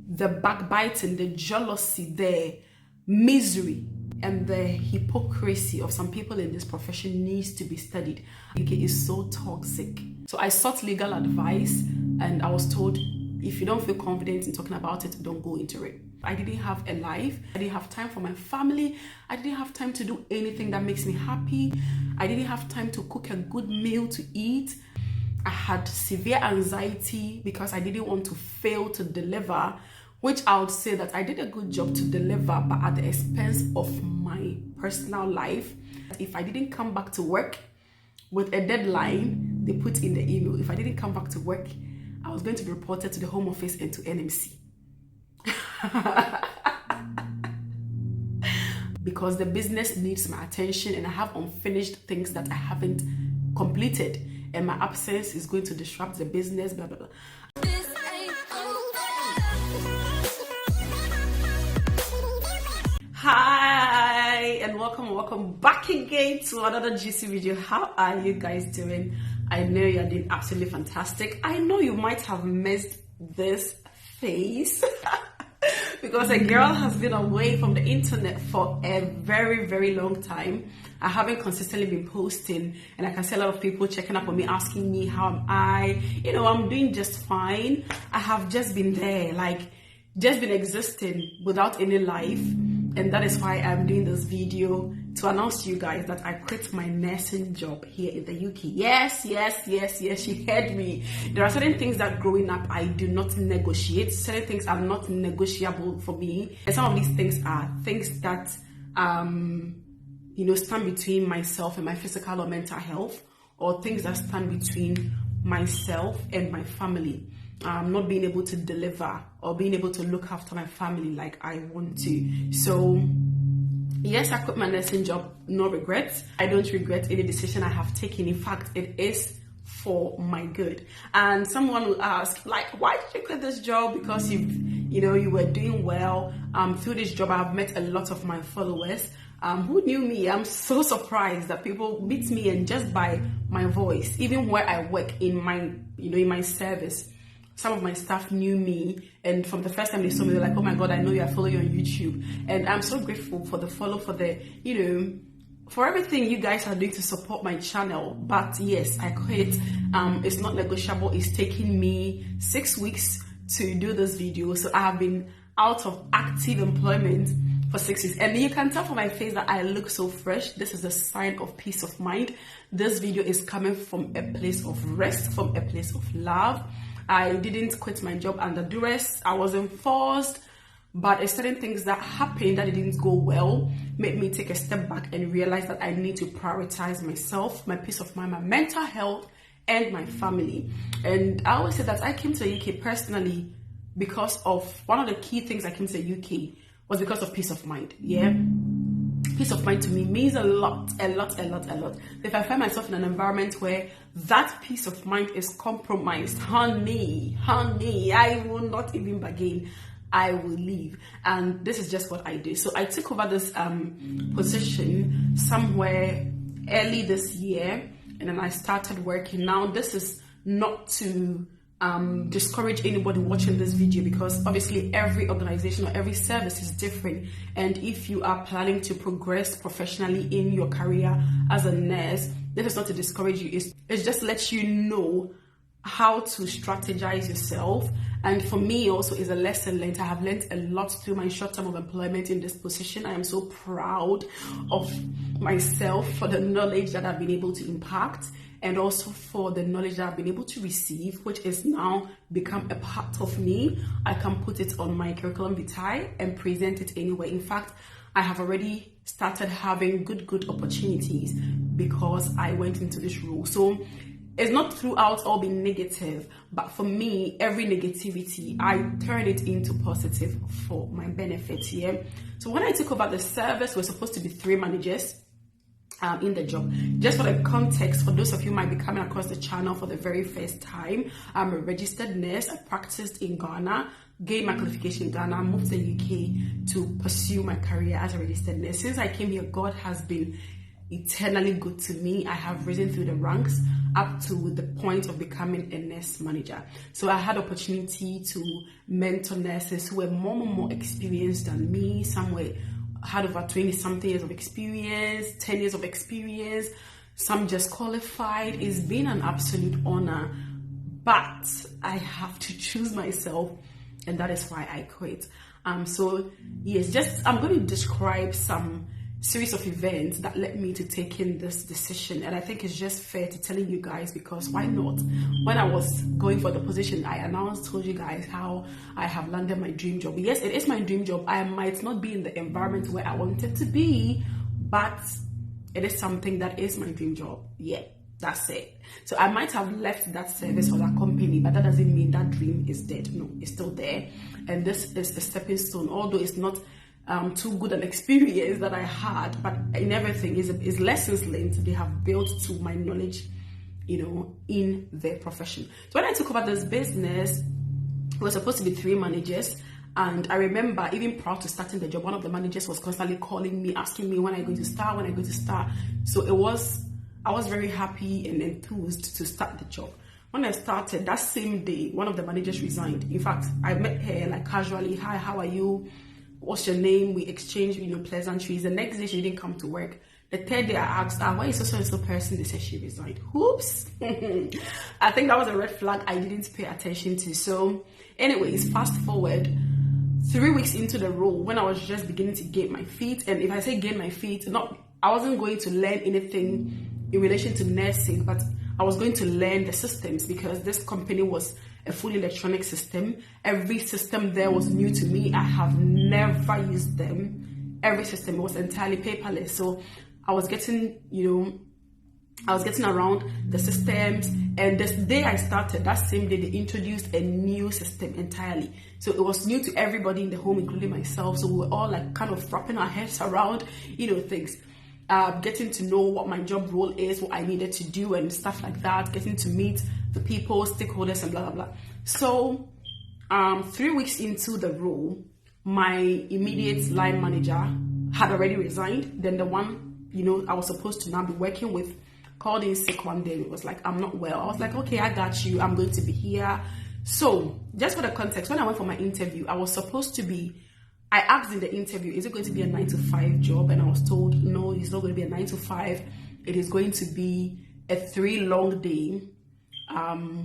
the backbiting, the jealousy, the misery, and the hypocrisy of some people in this profession needs to be studied. UK is so toxic. So I sought legal advice, and I was told, if you don't feel confident in talking about it, don't go into it. I didn't have a life. I didn't have time for my family. I didn't have time to do anything that makes me happy. I didn't have time to cook a good meal to eat. I had severe anxiety because I didn't want to fail to deliver, which I would say that I did a good job to deliver, but at the expense of my personal life. If I didn't come back to work with a deadline, they put in the email, if I didn't come back to work, I was going to be reported to the Home Office and to NMC. Because the business needs my attention and I have unfinished things that I haven't completed, and my absence is going to disrupt the business, blah, blah, blah. Hi and welcome back again to another juicy video. How are you guys doing? I know you're doing absolutely fantastic. I know you might have missed this face because a girl has been away from the internet for a very long time. I haven't consistently been posting, and I can see a lot of people checking up on me, asking me how am I. You know, I'm doing just fine. I have just been there, just been existing without any life. And that is why I'm doing this video to announce to you guys that I quit my nursing job here in the UK. Yes, you heard me. There are certain things that growing up I do not negotiate. Certain things are not negotiable for me. And some of these things are things that, stand between myself and my physical or mental health, or things that stand between myself and my family. Not being able to deliver or being able to look after my family like I want to. So yes, I quit my nursing job, no regrets. I don't regret any decision I have taken. In fact, it is for my good. And someone will ask, why did you quit this job? Because you were doing well. Through this job, I've met a lot of my followers who knew me. I'm so surprised that people meet me, and just by my voice, even where I work in my service, some of my staff knew me, and from the first time they saw me, they're like, oh my God, I know you, I follow you on YouTube. And I'm so grateful for the follow, for the, for everything you guys are doing to support my channel. But yes, I quit. It's not negotiable. It's taking me 6 weeks to do this video. So I have been out of active employment for 6 weeks. And you can tell from my face that I look so fresh. This is a sign of peace of mind. This video is coming from a place of rest, from a place of love. I didn't quit my job under duress. I wasn't forced, but certain things that happened that didn't go well made me take a step back and realize that I need to prioritize myself, my peace of mind, my mental health, and my family. And I always say that I came to the UK personally because of one of the key things I came to the UK was because of peace of mind. Yeah. Peace of mind to me means a lot. If I find myself in an environment where that peace of mind is compromised, honey, I will not even bargain. I will leave. And this is just what I do. So I took over this position somewhere early this year, and then I started working. Now, this is not to discourage anybody watching this video, because obviously every organization or every service is different, and if you are planning to progress professionally in your career as a nurse, this is not to discourage you. It's just to let you know how to strategize yourself. And for me also is a lesson learned. I have learned a lot through my short term of employment in this position. I am so proud of myself for the knowledge that I've been able to impact, and also for the knowledge that I've been able to receive, which is now become a part of me. I can put it on my curriculum vitae and present it anywhere. In fact, I have already started having good opportunities because I went into this role. So it's not throughout all being negative, but for me, every negativity, I turn it into positive for my benefit. Yeah. So when I took over the service, we're supposed to be 3 managers in the job. Just for the context, for those of you who might be coming across the channel for the very first time, I'm a registered nurse. I practiced in Ghana, gained my qualification in Ghana, moved to the UK to pursue my career as a registered nurse. Since I came here, God has been eternally good to me. I have risen through the ranks up to the point of becoming a nurse manager. So I had opportunity to mentor nurses who were more experienced than me. Some had over 20 something years of experience, 10 years of experience. Some just qualified. It's been an absolute honor, but I have to choose myself, and that is why I quit. So yes, I'm going to describe some series of events that led me to taking this decision, and I think it's just fair to telling you guys, because why not? When I was going for the position, I told you guys how I have landed my dream job. Yes, it is my dream job. I might not be in the environment where I wanted to be, but it is something that is my dream job. Yeah, that's it. So I might have left that service or that company, but that doesn't mean that dream is dead. No, it's still there, and this is a stepping stone, although it's not too good an experience that I had, but in everything is lessons learned. They have built to my knowledge, in their profession. So when I took over this business, it was supposed to be 3 managers. And I remember even prior to starting the job, one of the managers was constantly calling me, asking me when I'm going to start. So I was very happy and enthused to start the job. When I started, that same day, one of the managers resigned. In fact, I met her like casually. Hi, how are you? What's your name? We exchanged, pleasantries. The next day she didn't come to work. The third day I asked her, why is so person? They said she resigned. Oops. I think that was a red flag I didn't pay attention to. So anyways, fast forward 3 weeks into the role, when I was just beginning to gain my feet. And if I say gain my feet, I wasn't going to learn anything in relation to nursing, but I was going to learn the systems, because this company was a fully electronic system. Every system there was new to me. I have never used them. Every system was entirely paperless. So I was getting, around the systems. And this day I started, that same day, they introduced a new system entirely. So it was new to everybody in the home, including myself. So we were all like kind of wrapping our heads around, things. Getting to know what my job role is, what I needed to do and stuff like that, getting to meet the people, stakeholders and blah, blah, blah. So 3 weeks into the role, my immediate line manager had already resigned. Then the one, I was supposed to now be working with called in sick one day. It was like, I'm not well. I was like, okay, I got you. I'm going to be here. So just for the context, when I went for my interview, I asked in the interview, is it going to be a 9-to-5 job? And I was told, no, it's not going to be a 9-to-5. It is going to be a 3-long day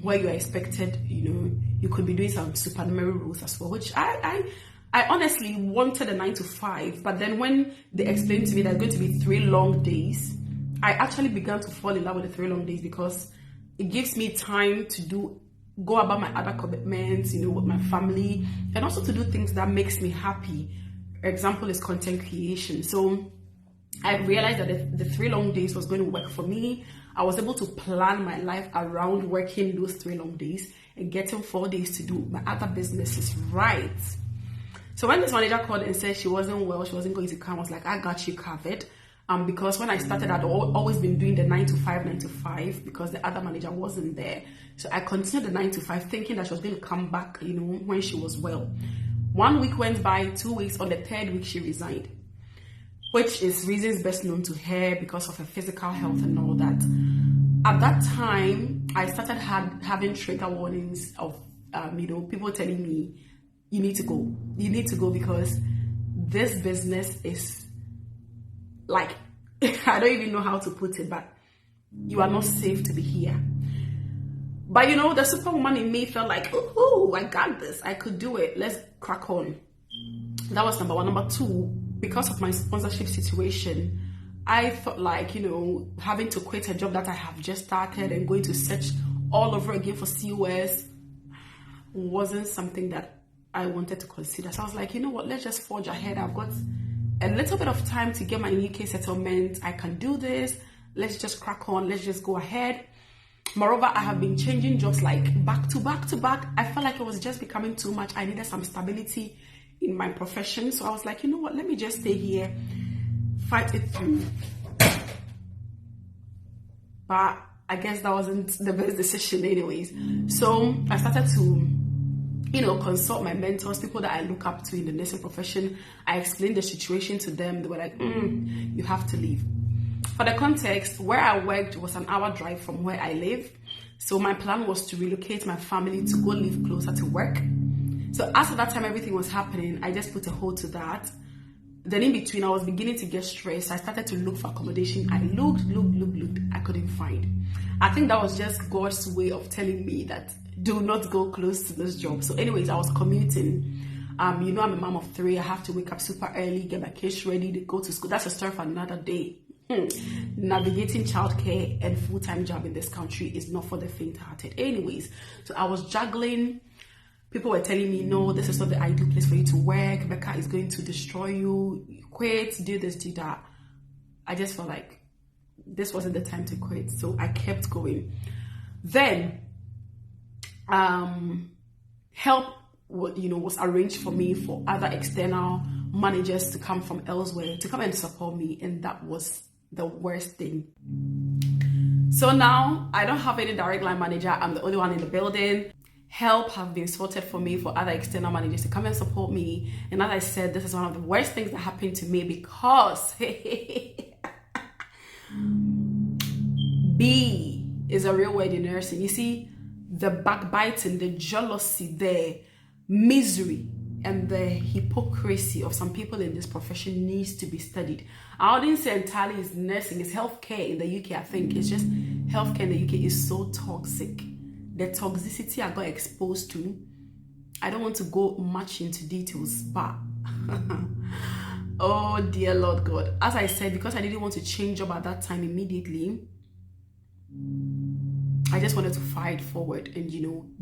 where you are expected, you could be doing some supernumerary roles as well, which I honestly wanted a 9-to-5. But then when they explained to me that it's going to be 3 long days, I actually began to fall in love with the 3 long days, because it gives me time to go about my other commitments, with my family, and also to do things that makes me happy. Example is content creation. So I realized that the 3 long days was going to work for me. I was able to plan my life around working those 3 long days and getting 4 days to do my other businesses right. So when this manager called and said she wasn't well, she wasn't going to come, I was like, I got you covered. Because when I started, I'd always been doing the 9-to-5, because the other manager wasn't there. So I continued the 9-to-5, thinking that she was going to come back, when she was well. 1 week went by, 2 weeks. On the 3rd week, she resigned, which is reasons best known to her, because of her physical health and all that. At that time, I started having trigger warnings of, people telling me, you need to go, because this business is like, I don't even know how to put it, but you are not safe to be here. But the superwoman in me felt like, oh, I got this. I could do it. Let's crack on. That was number 1. Number 2, because of my sponsorship situation, I felt like, having to quit a job that I have just started and going to search all over again for COS wasn't something that I wanted to consider. So I was like, let's just forge ahead. I've got a little bit of time to get my UK settlement. I can do this. Let's just crack on. Let's just go ahead. Moreover, I have been changing jobs like back to back. I felt like it was just becoming too much. I needed some stability in my profession. So I was like, let me just stay here, fight it through. But I guess that wasn't the best decision anyways. So I started to consult my mentors, people that I look up to in the nursing profession. I explained the situation to them. They were like, you have to leave. For the context, where I worked was an hour drive from where I live. So my plan was to relocate my family to go live closer to work. So after that time everything was happening, I just put a hold to that. Then in between, I was beginning to get stressed. I started to look for accommodation. I looked. I couldn't find. I think that was just God's way of telling me that do not go close to this job. So anyways, I was commuting. I'm a mom of 3. I have to wake up super early, get my kids ready to go to school. That's a story for another day. Navigating childcare and full-time job in this country is not for the faint-hearted. Anyways, so I was juggling. People were telling me, no, this is not the ideal place for you to work. Becca is going to destroy you. Quit, do this, do that. I just felt like this wasn't the time to quit. So I kept going. Then, help was arranged for me for other external managers to come from elsewhere to come and support me. And that was the worst thing. So now I don't have any direct line manager. I'm the only one in the building. Help have been sorted for me for other external managers to come and support me. And as I said, this is one of the worst things that happened to me because B is a real word in nursing. You see, the backbiting, the jealousy, the misery, and the hypocrisy of some people in this profession needs to be studied. I wouldn't say entirely it's nursing, it's healthcare in the UK, I think. It's just healthcare in the UK is so toxic. The toxicity I got exposed to, I don't want to go much into details, but oh dear Lord God. As I said, because I didn't want to change job at that time immediately, I just wanted to fight forward and,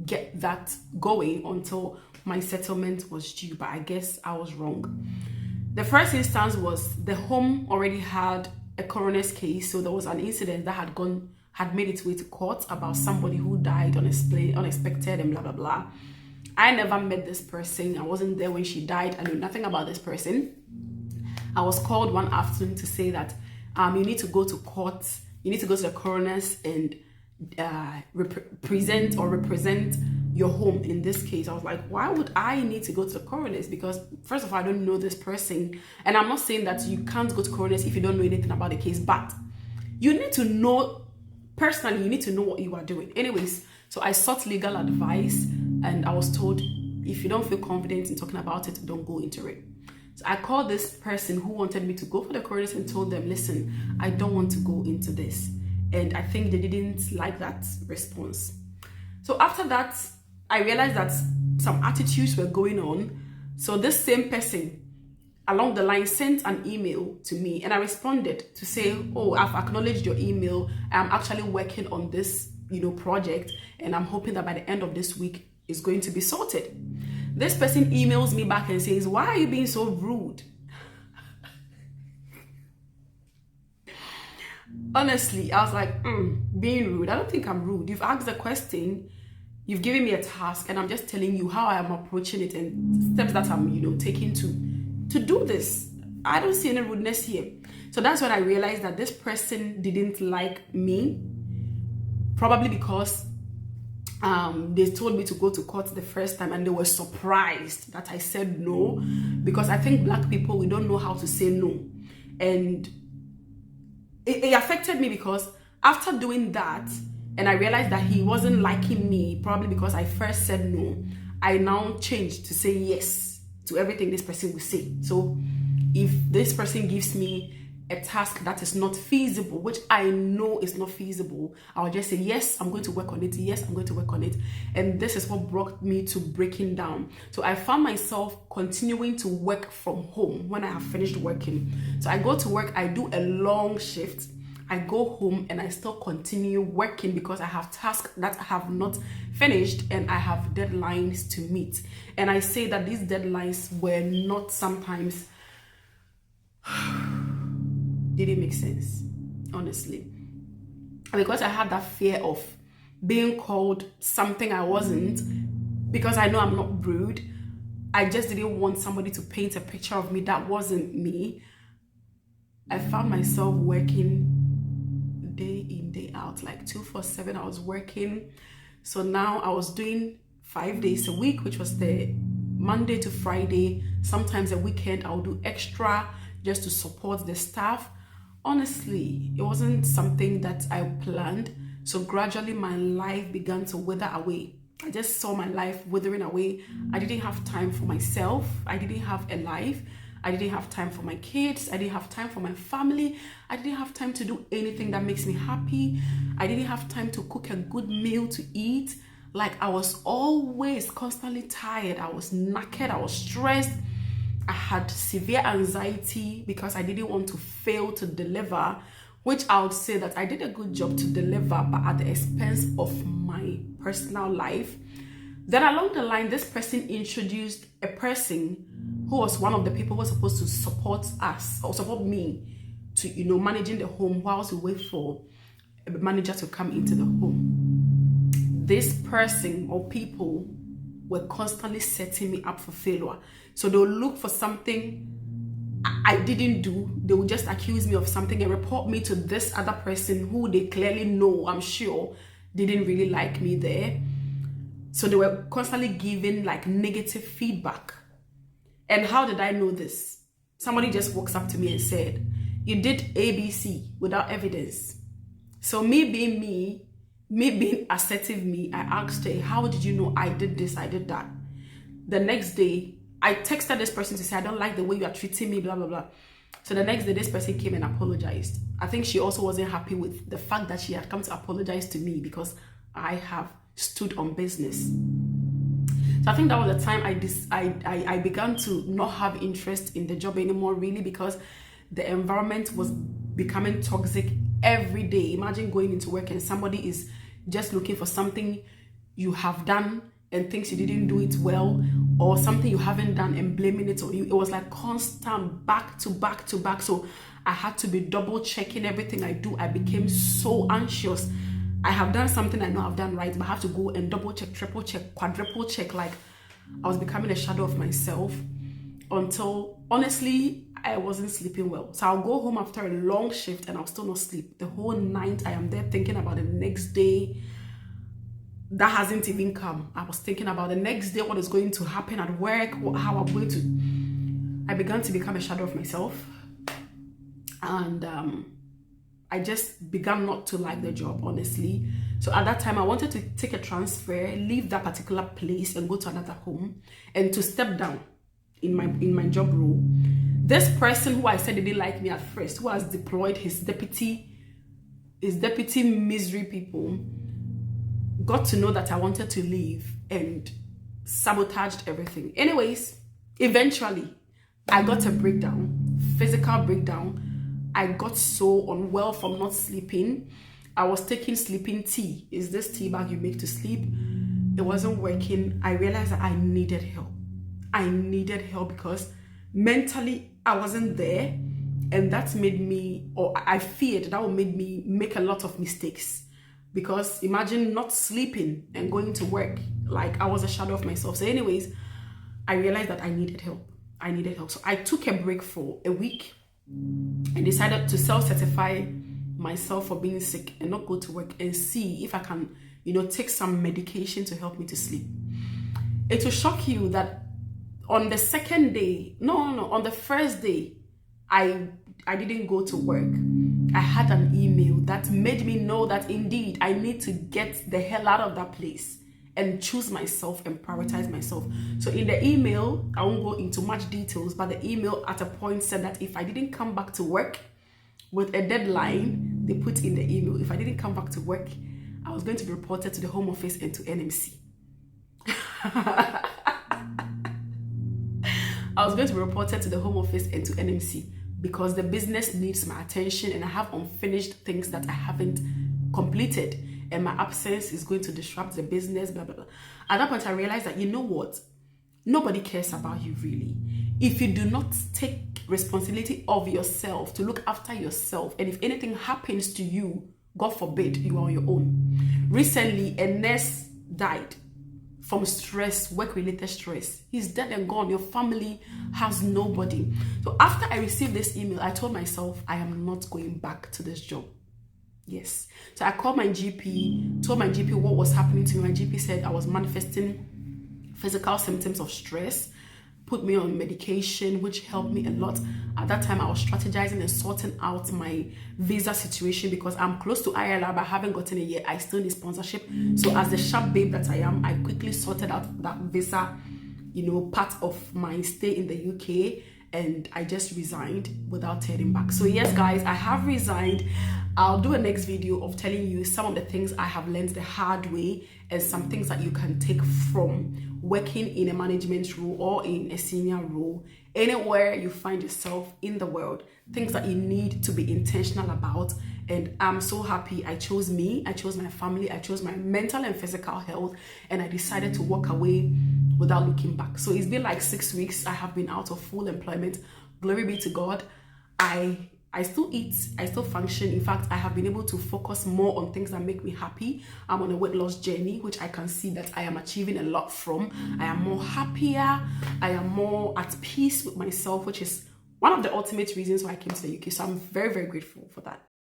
get that going until my settlement was due. But I guess I was wrong. The first instance was the home already had a coroner's case. So there was an incident that had made its way to court about somebody who died unexpected and blah, blah, blah. I never met this person. I wasn't there when she died. I knew nothing about this person. I was called one afternoon to say that you need to go to court. You need to go to the coroner's and represent your home in this case. I was like, why would I need to go to the coroner's? Because first of all, I don't know this person. And I'm not saying that you can't go to coroner's if you don't know anything about the case, but you need to know, personally, you need to know what you are doing. Anyways, so I sought legal advice and I was told, if you don't feel confident in talking about it, don't go into it. So I called this person who wanted me to go for the coroner's and told them, listen, I don't want to go into this. And I think they didn't like that response. So after that, I realized that some attitudes were going on. So this same person along the line sent an email to me and I responded to say, oh, I've acknowledged your email. I'm actually working on this, project, and I'm hoping that by the end of this week it's going to be sorted. This person emails me back and says, why are you being so rude? Honestly, I was like, being rude? I don't think I'm rude. You've asked a question, you've given me a task, and I'm just telling you how I am approaching it and steps that I'm, taking to do this. I don't see any rudeness here. So that's when I realized that this person didn't like me, probably because they told me to go to court the first time and they were surprised that I said no, because I think Black people, we don't know how to say no. And it affected me because after doing that, and I realized that he wasn't liking me, probably because I first said no, I now changed to say yes to everything this person will say. So if this person gives me a task that is not feasible, which I know is not feasible, I'll just say, yes, I'm going to work on it. Yes, I'm going to work on it. And this is what brought me to breaking down. So I found myself continuing to work from home when I have finished working. So I go to work, I do a long shift. I go home and I still continue working because I have tasks that I have not finished and I have deadlines to meet. And I say that these deadlines were not sometimes didn't make sense, honestly. Because I had that fear of being called something I wasn't, because I know I'm not rude. I just didn't want somebody to paint a picture of me that wasn't me. I found myself working day in, day out, like 2-4-7. I was working. So now I was doing 5 days a week, which was the Monday to Friday. Sometimes a weekend I'll do extra just to support the staff. honestly, it wasn't something that I planned. So gradually my life began to wither away. I just saw my life withering away. I didn't have time for myself. I didn't have a life. I didn't have time for my kids. I didn't have time for my family. I didn't have time to do anything that makes me happy. I didn't have time to cook a good meal to eat. Like, I was always constantly tired. I was knackered. I was stressed. I had severe anxiety because I didn't want to fail to deliver, which I would say that I did a good job to deliver, but at the expense of my personal life. Then along the line, this person introduced a person who was one of the people who was supposed to support us or support me to, managing the home whilst we wait for a manager to come into the home. This person or people were constantly setting me up for failure. So they'll look for something I didn't do. They will just accuse me of something and report me to this other person who they clearly know, I'm sure, didn't really like me there. So they were constantly giving like negative feedback. And how did I know this? Somebody just walks up to me and said, "You did ABC without evidence." So me being assertive I asked her, "How did you know I did this, I did that?" The next day, I texted this person to say, "I don't like the way you are treating me, blah, blah, blah." So the next day, this person came and apologized. I think she also wasn't happy with the fact that she had come to apologize to me because I have stood on business. So I think that was the time I began to not have interest in the job anymore, really, because the environment was becoming toxic every day. Imagine going into work and somebody is just looking for something you have done and thinks you didn't do it well, or something you haven't done and blaming it on you. It was like constant back to back to back. So I had to be double checking everything I do. I became so anxious. I have done something I know I've done right, but I have to go and double check, triple check, quadruple check. Like, I was becoming a shadow of myself until, honestly, I wasn't sleeping well. So I'll go home after a long shift and I'll still not sleep. The whole night I am there thinking about the next day. That hasn't even come. I was thinking about the next day, what is going to happen at work, how I'm going to... I began to become a shadow of myself. And I just began not to like the job, honestly. So at that time, I wanted to take a transfer, leave that particular place and go to another home and to step down in my job role. This person who I said didn't like me at first, who has deployed his deputy misery people, got to know that I wanted to leave and sabotaged everything. Anyways, eventually, I got a breakdown, physical breakdown. I got so unwell from not sleeping. I was taking sleeping tea. Is this tea bag you make to sleep? It wasn't working. I realized that I needed help. I needed help because mentally I wasn't there, and that made me, or I feared that would make me make a lot of mistakes. Because imagine not sleeping and going to work. Like, I was a shadow of myself. So anyways, I realized that I needed help. So I took a break for a week and decided to self-certify myself for being sick and not go to work and see if I can, take some medication to help me to sleep. It will shock you that on the second day, on the first day, I didn't go to work. I had an email that made me know that indeed I need to get the hell out of that place and choose myself and prioritize myself. So in the email, I won't go into much details, but the email at a point said that if I didn't come back to work with a deadline, they put in the email, if I didn't come back to work, I was going to be reported to the Home Office and to NMC. I was going to be reported to the Home Office and to NMC because the business needs my attention and I have unfinished things that I haven't completed, and my absence is going to disrupt the business, blah, blah, blah. At that point, I realized that, you know what? Nobody cares about you, really. If you do not take responsibility of yourself, to look after yourself, and if anything happens to you, God forbid, you are on your own. Recently, a nurse died from stress, work-related stress. He's dead and gone. Your family has nobody. So after I received this email, I told myself, I am not going back to this job. Yes. So I called my GP, told my GP what was happening to me. My GP said I was manifesting physical symptoms of stress, put me on medication, which helped me a lot. At At that time, I was strategizing and sorting out my visa situation because I'm close to ILR, but I haven't gotten it yet. I still need sponsorship. So as the sharp babe that I am, I quickly sorted out that visa, part of my stay in the UK, and I just resigned without turning back. So yes, guys, I have resigned. I'll do a next video of telling you some of the things I have learned the hard way and some things that you can take from working in a management role or in a senior role, anywhere you find yourself in the world, things that you need to be intentional about. And I'm so happy I chose me, I chose my family, I chose my mental and physical health, and I decided to walk away without looking back. So it's been like 6 weeks. I have been out of full employment. Glory be to God. I still eat, I still function. In fact, I have been able to focus more on things that make me happy. I'm on a weight loss journey, which I can see that I am achieving a lot from. I am more happier. I am more at peace with myself, which is one of the ultimate reasons why I came to the UK. So I'm very, very grateful for that.